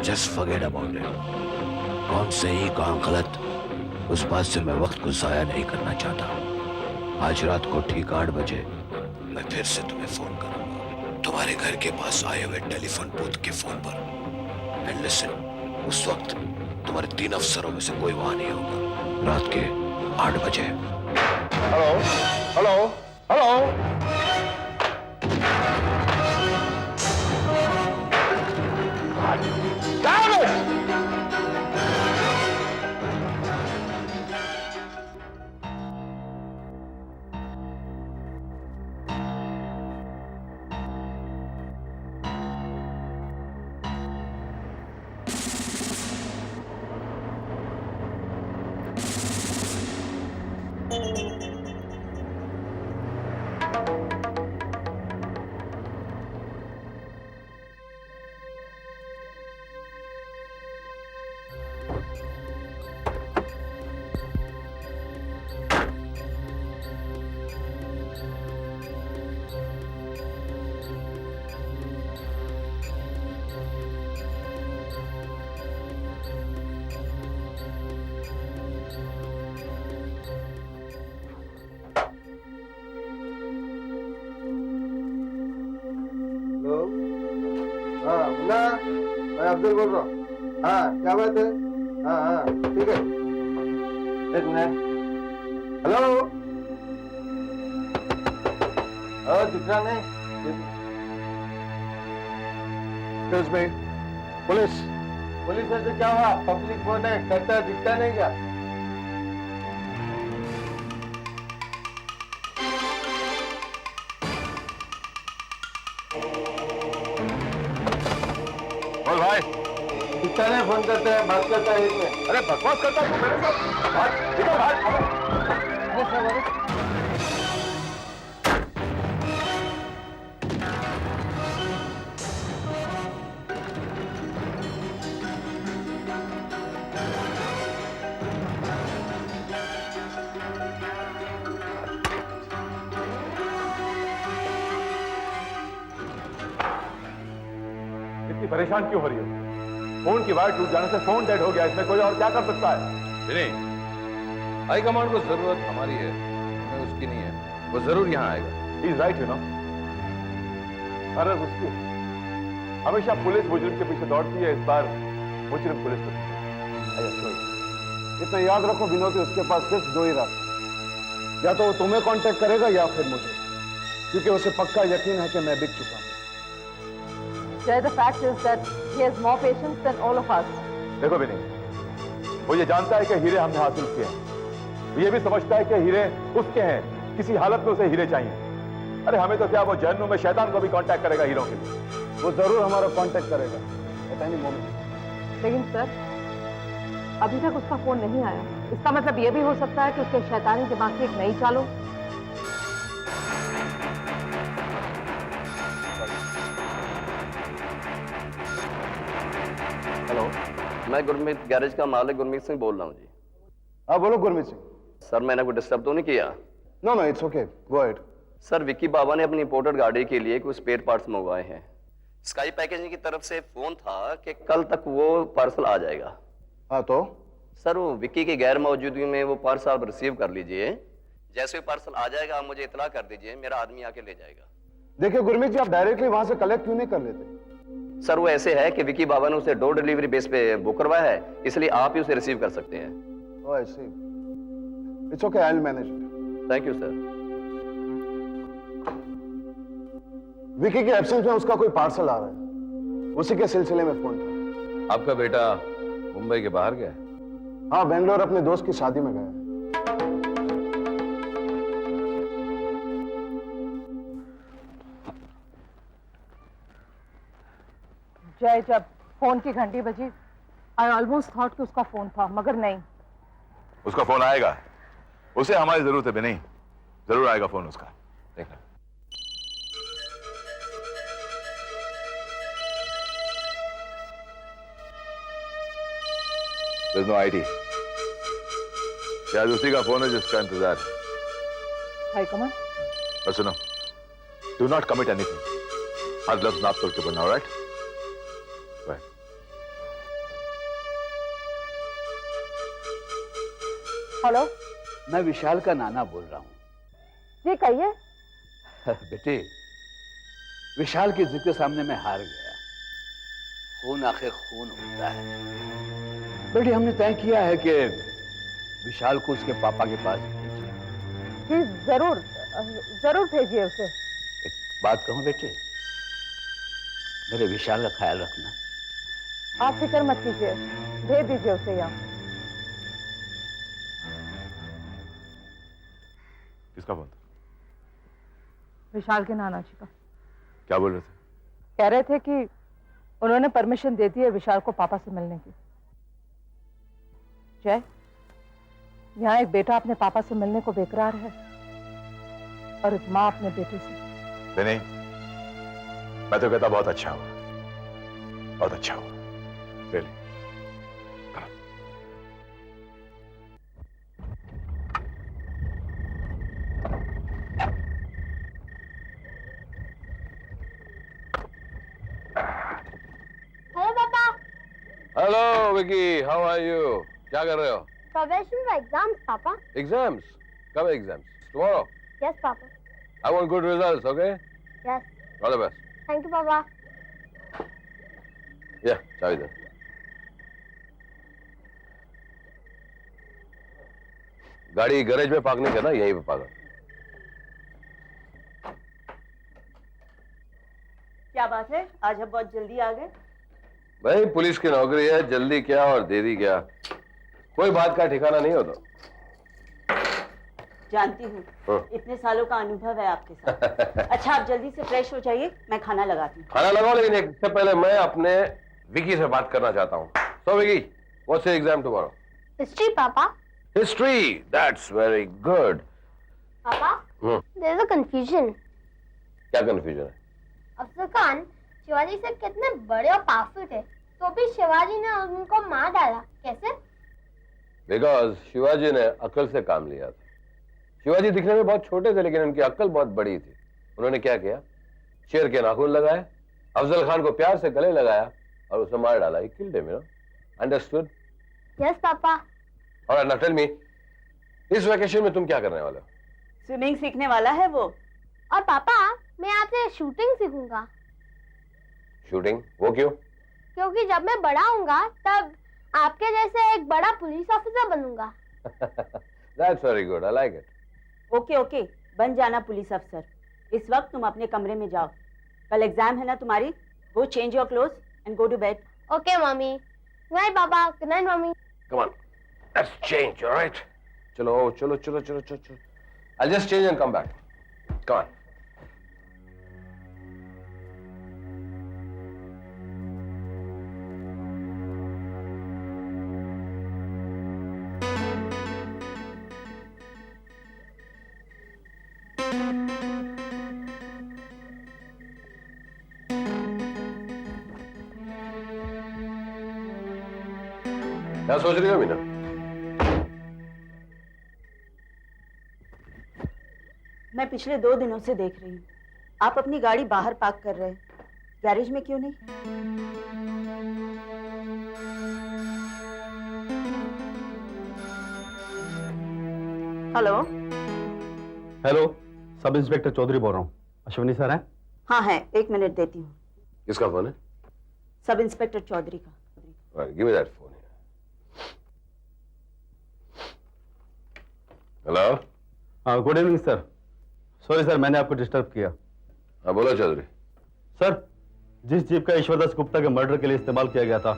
Just forget about it. कौन सही कौन गलत, उस बात से मैं वक्त को जाया नहीं करना चाहता। आज रात को ठीक 8 बजे मैं फिर से तुम्हें फोन करूंगा, तुम्हारे घर के पास आए हुए टेलीफोन बूथ के फोन पर। एंड लिसन, उस वक्त तुम्हारे 3 अफसरों में से कोई वहां नहीं होगा। रात के 8 बजे। Hello hello hello. हाँ मुन्ना, मैं अब्दुल बोल रहा हूँ। हाँ क्या बात है? हाँ हाँ ठीक है, एक मिनट। हेलो, दिख रहा नहीं? Excuse me, police. पुलिस है तो क्या हुआ? पब्लिक बोर्ड है, कहता दिखता नहीं क्या? दिखता फोन करते हैं, बात करता है इसमें। अरे बकवास करता है तू मेरे साथ। देखो इतनी परेशान क्यों हो रही हो? फोन की वायर टूट जाने से फोन डेड हो गया, इसमें कोई और क्या कर सकता है? नहीं, हाई कमांड को जरूरत हमारी है, हमें उसकी नहीं है। वो जरूर यहाँ आएगा। He's right, you know. अरे उसकी हमेशा पुलिस मुजरिम के पीछे दौड़ती है, इस बार मुजरिम पुलिस को। इतना याद रखो विनोद, उसके पास सिर्फ 2 ही रास्ते, या तो वो तुम्हें कांटेक्ट करेगा या फिर मुझे, क्योंकि उसे पक्का यकीन है कि मैं बिक चुका हूँ। The fact is that he has more patience than all of us. देखो विनय, वो ये जानता है कि हीरे हमने हासिल किए हैं, वो ये भी समझता है कि हीरे उसके हैं, किसी हालत में उसे हीरे चाहिए। अरे हमें तो क्या, वो जहन्नुम में शैतान को भी कांटेक्ट करेगा हीरों के लिए। वो जरूर हमारा कांटेक्ट करेगा एट एनी मोमेंट। लेकिन सर, अभी तक उसका फोन नहीं आया। इसका मतलब ये भी हो सकता है कि उसके शैतानी दिमाग की एक नई चाल हो। हेलो, मैं गुरमीत गैरेज का मालिक गुरमीत सिंह बोल रहा हूँ जी। हाँ बोलो गुरमीत सिंह। सर मैंने कोई डिस्टर्ब तो नहीं किया? No no it's okay, go ahead. Sir Vicky बाबा ने अपनी इंपोर्टेड गाड़ी के लिए कुछ स्पेयर पार्ट्स मंगवाए हैं। स्काई पैकेजिंग की तरफ से फोन था कि कल तक वो पार्सल आ जाएगा। हाँ तो सर वो विक्की की गैर मौजूदगी में वो पार्सल आप रिसीव कर लीजिए। जैसे ही पार्सल आ जाएगा आप मुझे इतला कर दीजिए, मेरा आदमी आके ले जाएगा। देखिए गुरमीत जी, आप डायरेक्टली वहां से कलेक्ट क्यों नहीं कर लेते? सर वो ऐसे है कि विक्की बाबा ने उसे डोर डिलीवरी बेस पे बुक करवाया है, इसलिए आप ही उसे रिसीव कर सकते हैं। Oh I see, it's okay, I will manage it. Thank you sir. Vicky के एब्सेंस में उसका कोई पार्सल आ रहा है, उसी के सिलसिले में फोन था। आपका बेटा मुंबई के बाहर गया? हाँ, बेंगलोर अपने दोस्त की शादी में गया। जय, जब फोन की घंटी बजी, आई ऑलमोस्ट थॉट कि उसका फोन था, मगर नहीं। उसका फोन आएगा, उसे हमारी जरूरत है भी नहीं, जरूर आएगा फोन उसका, देखना। There's no ID. शायद उसी का फोन है जिसका इंतजार है। हाय कमान। और सुनो, do not commit anything. Our gloves not told to burn, all right? Right. Hello. मैं विशाल का नाना बोल रहा हूँ। जी कहिए। बेटे, विशाल की जिद के सामने मैं हार गया। खून आखिर खून होता है। बेटे, हमने तय किया है कि विशाल को उसके पापा के पास भेजें। जी जरूर, जरूर भेजिए उसे। एक बात कहूँ बेटे, मेरे विशाल का ख्याल रखना। आप फिक्र मत कीजिए, भेज दीजिए उसे यहाँ। किसका फोन था? विशाल के नाना जी का। क्या बोल रहे थे? कह रहे थे कि उन्होंने परमिशन दे दी है विशाल को पापा से मिलने की। जय, यहाँ एक बेटा अपने पापा से मिलने को बेकरार है और एक माँ अपने बेटे से। नहीं, मैं तो कहता बहुत अच्छा हुआ, बहुत अच्छा हुआ। Really? हेलो पापा। Hello Vicky, how are you? क्या कर रहे हो? प्रोफेशनल का एग्जाम्स पापा। एग्जाम्स? कब exams? Tomorrow? Yes papa. I want good results, okay? Yes. All the best. Thank you पापा। या, चाबी दो। गाड़ी गैरेज में पार्क नहीं करना, यहीं पे पार्क। क्या बात है, आज आप बहुत जल्दी आ गए? भाई पुलिस की नौकरी है, जल्दी क्या और देरी क्या, कोई बात का ठिकाना नहीं होता। जानती हूँ, इतने सालों का अनुभव है आपके साथ। अच्छा, आप जल्दी से फ्रेश हो जाइए, मैं खाना लगाती हूँ। खाना लगाओ, लेकिन इससे पहले मैं अपने विकी से बात करना चाहता हूँ। So Vicky, what's your exam tomorrow? History पापा। History, that's very good. पापा, there is a confusion. क्या confusion है? अफजल खान शिवाजी से कितने बड़े और पावरफुल थे, तो भी शिवाजी ने उनको मार डाला, कैसे? Because शिवाजी ने अकल से काम लिया था। शिवाजी दिखने में बहुत छोटे थे, लेकिन उनकी अकल बहुत बड़ी थी। उन्होंने क्या किया? शेर के नाखून लगाए, अफजल खान को प्यार से गले लगाया और उसे मार डाला। He killed him, you know? Understood? Yes पापा। Alright, now tell me, इस वेकेशन में तुम क्या करने वाले हो? स्विमिंग सीखने वाला है वो। और पापा, मैं आपसे शूटिंग सीखूंगा। शूटिंग? वो क्यों? क्योंकि जब मैं बड़ा होऊंगा तब आपके जैसे एक बड़ा पुलिस ऑफिसर बनूंगा। That's very good, I like it. Okay okay, बन जाना पुलिस अफसर। इस वक्त तुम अपने कमरे में जाओ, कल एग्जाम है ना तुम्हारी। Go change your cloth and go to bed. Okay mummy. Good night पापा। Good night mummy. Come on, let's change, all right? चलो चलो चलो चलो चलो चलो। I'll just change and come back. Come on. क्या सोच रही हो मीना? मैं पिछले 2 दिनों से देख रही हूँ, आप अपनी गाड़ी बाहर पार्क कर रहे हैं, गैरेज में क्यों नहीं? Hello. Hello, sub inspector Chaudhary बोल रहा हूँ। अश्विनी सर हैं? हाँ है, 1 मिनट देती हूँ। किसका फोन है? सब इंस्पेक्टर चौधरी का। Right, give me that phone here. Hello. Good evening sir. Sorry sir, मैंने आपको डिस्टर्ब किया। हाँ बोलो चौधरी। सर, जिस जीप का ईश्वरदास गुप्ता के मर्डर के लिए इस्तेमाल किया गया था,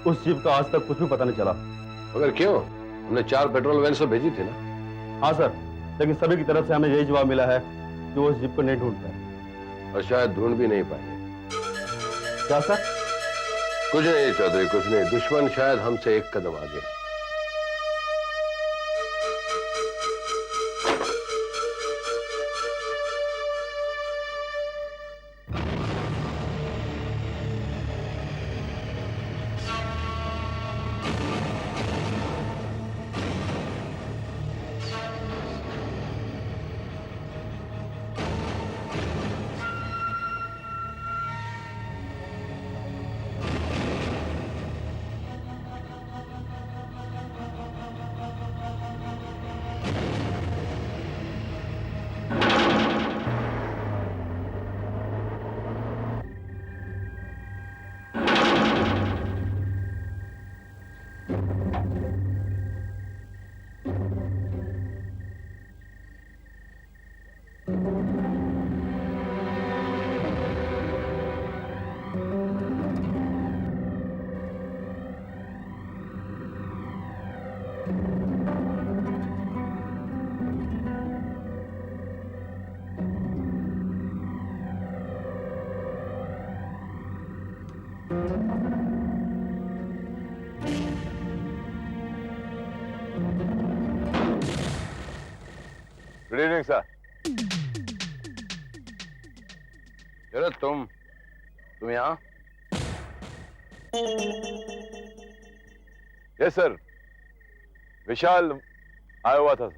उस जीप का आज तक कुछ भी पता नहीं चला। मगर क्यों? हमने 4 पेट्रोल वैन से भेजी थी ना। हाँ सर, लेकिन सभी की तरफ से हमें यही जवाब मिला है कि वो उस जीप को नहीं ढूंढ पाए। और शायद ढूंढ भी नहीं पाएंगे। क्या सर? कुछ नहीं चौधरी, कुछ नहीं। दुश्मन शायद हमसे 1 कदम आगे। Good evening sir. चलो तुम यहाँ? यस सर, विशाल आया हुआ था।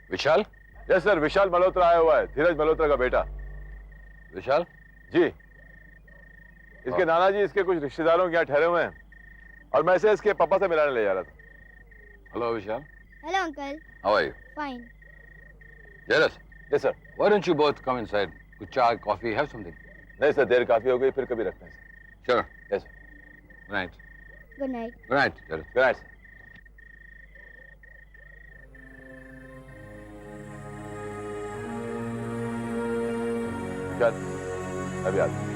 विशाल? यस सर, विशाल मल्होत्रा आया हुआ है, धीरज मल्होत्रा का बेटा। विशाल? जी, इसके नाना जी इसके कुछ रिश्तेदारों के यहाँ ठहरे हुए हैं और मैं इसे इसके पापा से मिलाने ले जा रहा था। Hello Vishal. Hello uncle. How are you? Fine. Jealous? Yes sir. Why don't you both come inside? कुछ चाय, कॉफी, have something? नहीं सर, देर काफी हो गई, फिर कभी रखते हैं sir. Sure. Yes Good night. Good night. Good night, Jealous. Good night sir. चल, अभी आता हूं।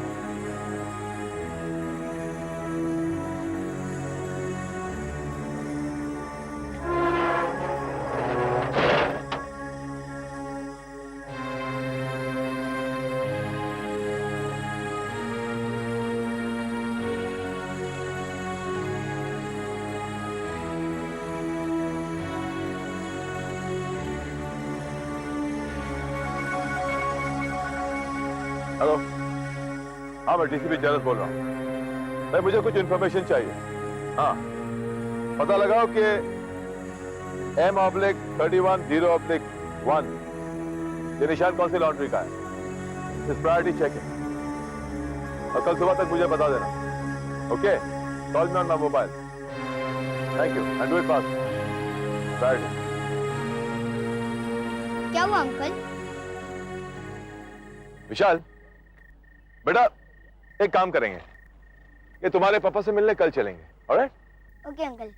हेलो, हाँ मैं डीसीपी जेलस बोल रहा हूँ। भाई मुझे कुछ इन्फॉर्मेशन चाहिए। हाँ, पता लगाओ कि M/31/0/1 ये निशान कौन सी लॉन्ड्री का है। इस प्रायोरिटी चेक है और कल सुबह तक मुझे बता देना। Okay, call me on my mobile. Thank you and do it fast. Priority. क्या हुआ अंकल? विशाल बेटा, एक काम करेंगे कि तुम्हारे पापा से मिलने कल चलेंगे। ऑलराइट? Okay uncle.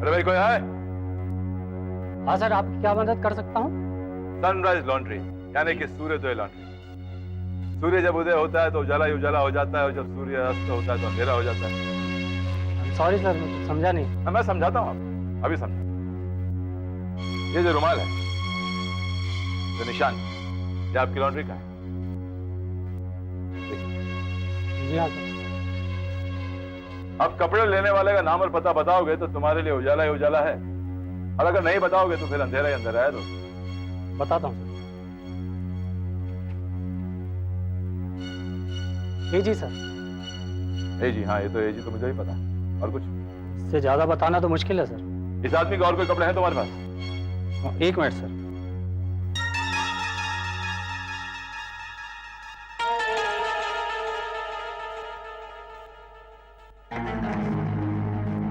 अरे भाई कोई है? हाँ सर, आपकी क्या मदद कर सकता हूँ? सनराइज लॉन्ड्री यानी कि सूर्योदय लॉन्ड्री। सूर्य जब उदय होता है तो उजाला ही उजाला हो जाता है और जब सूर्य अस्त होता है तो अंधेरा हो जाता है। सॉरी सर, समझा नहीं। मैं समझाता हूँ आपको, अभी समझा। ये जो रुमाल है, जो निशान, ये आपकी लॉन्ड्री का है। जी हाँ सर। अब कपड़े लेने वाले का नाम और पता बताओगे तो तुम्हारे लिए उजाला ही उजाला है, और अगर नहीं बताओगे तो फिर अंधेरा ही अंधेरा है। तो बताता हूँ सर। ए जी सर। ए जी? हाँ, ये तो ए जी तो मुझे ही पता। और कुछ? इससे ज्यादा बताना तो मुश्किल है सर। इस आदमी के और कोई कपड़े हैं तुम्हारे पास? एक मिनट सर।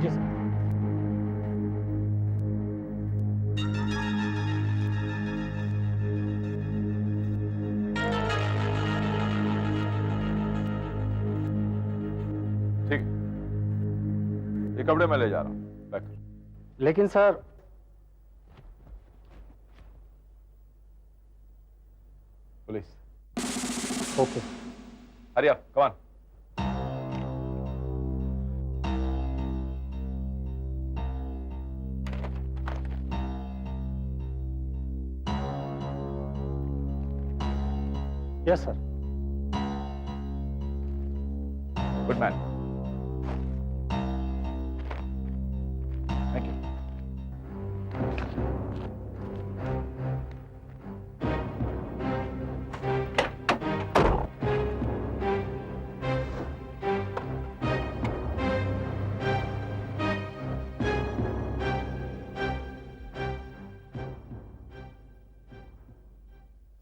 जी सर। ठीक है, ये कपड़े मैं ले जा रहा हूँ, पैक कर। लेकिन sir. Police. Okay. Hurry up, come on. Yes sir. Good man, thank you.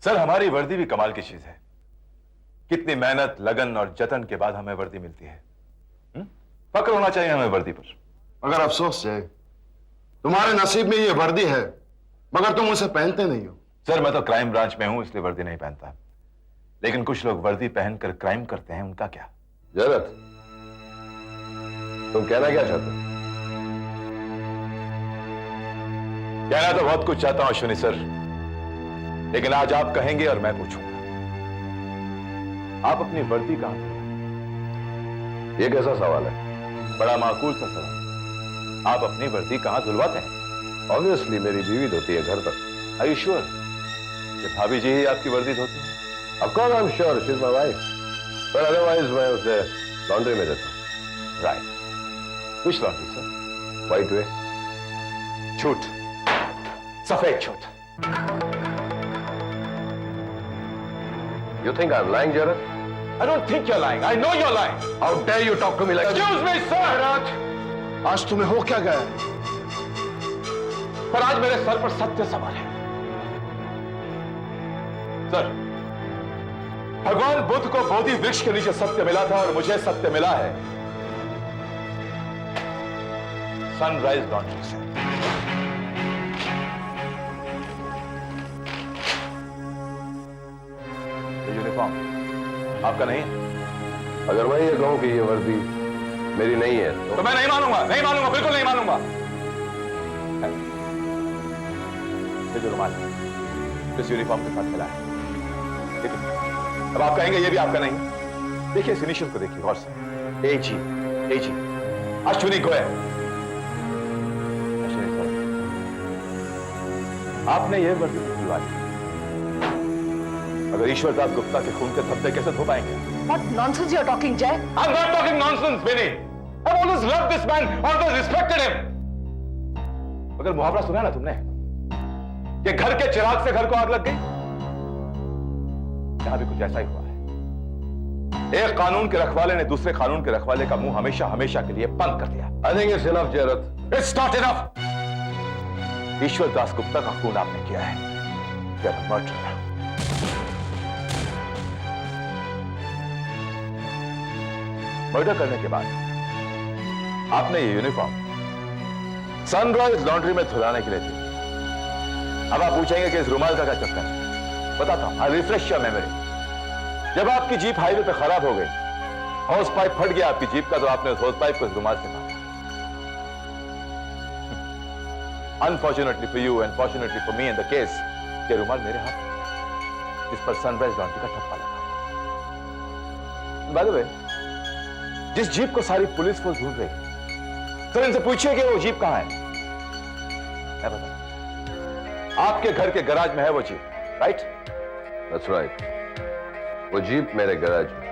Sir, हमारी वर्दी भी कमाल की चीज है। कितनी मेहनत, लगन और जतन के बाद हमें वर्दी मिलती है। फक्र होना चाहिए हमें वर्दी पर। मगर अफसोस है, तुम्हारे नसीब में ये वर्दी है, मगर तुम उसे पहनते नहीं हो। सर, मैं तो क्राइम ब्रांच में हूं, इसलिए वर्दी नहीं पहनता। लेकिन कुछ लोग वर्दी पहनकर क्राइम करते हैं, उनका क्या? जरत, तुम कहना क्या चाहते हो? कहना तो बहुत कुछ चाहता हूं अश्विनी सर, लेकिन आज आप कहेंगे और मैं पूछूंगा। आप अपनी वर्दी कहां से? ये कैसा सवाल है? बड़ा माकूल सा सवाल। आप अपनी वर्दी कहां धुलवाते हैं? ऑब्वियसली मेरी बीवी धोती है घर पर। आर यू श्योर कि भाभी जी ही आपकी वर्दी धोती है? Of course I'm sure she's my wife. But otherwise मैं उसे लॉन्ड्री में देता हूँ। राइट। विच लॉन्ड्री सर? White way. झूठ, सफेद झूठ। You think I'm lying, Jared? I don't think you're lying. I know you're lying. How dare you talk to me like that? Excuse me, sir. आज तुम्हें हो क्या गया? पर आज मेरे सर पर सत्य सवार है। सर, भगवान बुद्ध को बोधि वृक्ष के नीचे सत्य मिला था और मुझे सत्य मिला है सनराइज लॉन्ड्री से। यूनिफॉर्म आपका नहीं है? अगर मैं ये कहूं कि ये वर्दी मेरी नहीं है तो मैं नहीं मानूंगा, नहीं मानूंगा, बिल्कुल नहीं मानूंगा। ये जो रुमाल है इस यूनिफॉर्म के साथ मिला है, लेकिन अब आप कहेंगे ये भी आपका नहीं। देखिए इस इनिशियल को देखिए गौर से। एजी, एजी, अश्विनी गोयल। अश्विनी सर, आपने ये वर्दी दिलवा दी, मगर ईश्वर दास गुप्ता के खून के धब्बे कैसे धो पाएंगे? What nonsense you're talking, Jay? I'm not talking nonsense, Vinny. I've always loved this man, always respected him. मगर मुहावरा सुना ना तुमने कि घर के चिराग से घर को आग लग गई? यहां भी कुछ ऐसा ही हुआ है। एक कानून के रखवाले ने दूसरे कानून के रखवाले का मुंह हमेशा हमेशा के लिए बंद कर दिया। I think it's enough, Jared. It's not enough. ईश्वर दास गुप्ता का खून आपने किया है। You're a murderer. मर्डर करने के बाद आपने ये यूनिफॉर्म सनराइज लॉन्ड्री में धुलाने के लिए दी। अब आप पूछेंगे कि इस रुमाल का क्या चक्कर है? बताता हूं। आई रिफ्रेश योर मेमोरी। जब आपकी जीप हाईवे पे खराब हो गई, हॉस पाइप फट गया आपकी जीप का, तो आपने उस हॉस पाइप को इस रुमाल से बांधा। Unfortunately for you and fortunately for me in the case, ये रुमाल मेरे हाथ जिस पर सनराइज लॉन्ड्री का ठप्पा लगा। बाय द वे, जिस जीप को सारी पुलिस फोर्स ढूंढ रही है, तो इनसे पूछिए कि वो जीप कहां है। मैं बता, आपके घर के गैराज में है वो जीप, राइट? That's right. वो जीप मेरे गैराज में।